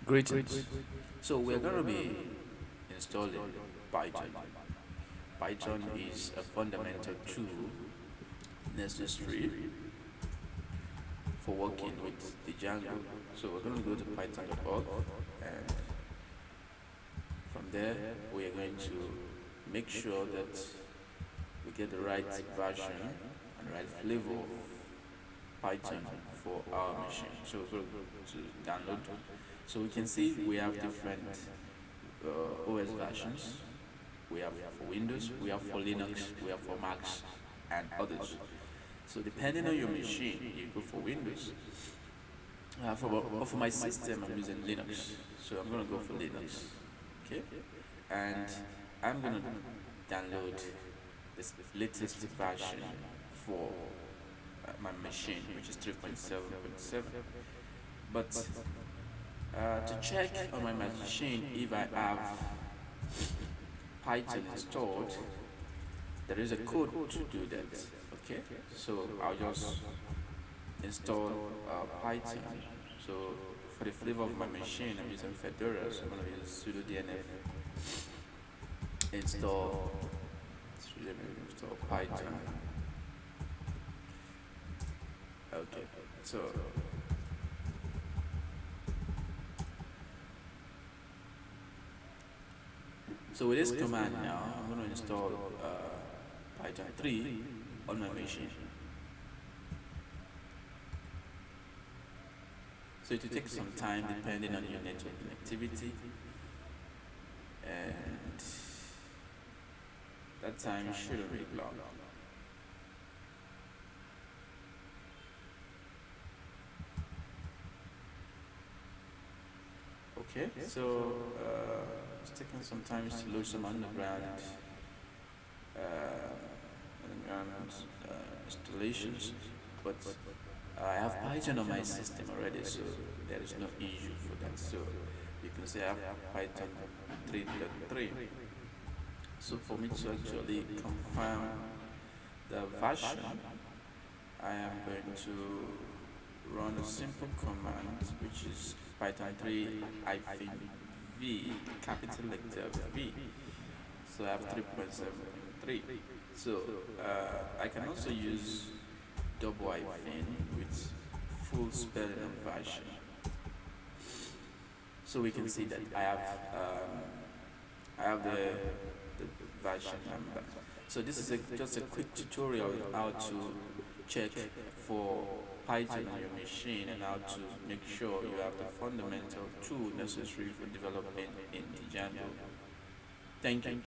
Greetings. So we're going to be installing Python. Python is a fundamental tool necessary for working with the Django. So we're going to go to python.org, and from there we are going to make sure that we get the right version and right flavor of Python for our machine. So we're going to download. So we can see we have different OS versions. We have for Windows, we have for Linux, we have for Macs, and others. So depending on your machine, you go for Windows. For my system, I'm using Linux, so I'm gonna go for Linux. Okay, and I'm gonna download this latest version for my machine, which is 3.7.7. But to check on my machine if I have Python installed, there is a code to do that. Okay, so I'll just install Python. So for the flavor of my machine, I'm using Fedora, so I'm going to use sudo dnf install Python. Okay, so with this command now, I'm going to install Python 3 on my machine. So it will take some time depending on your network connectivity, and that time shouldn't be long. Okay, so it's taking some time to load some underground installations, but I have Python on my system already, so there is no issue for that. So you can say I have Python 3.3. So for me to actually confirm the version, I am going to run a simple command, which is Python 3-v, capital letter V. So I have 3.7.3. So I can also use double hyphen with full spelling of version. So we can see that I have the version number. So this is just a quick tutorial on how to check for Python on your machine and how to make sure you have the fundamental tool necessary for developing in Django. Thank you.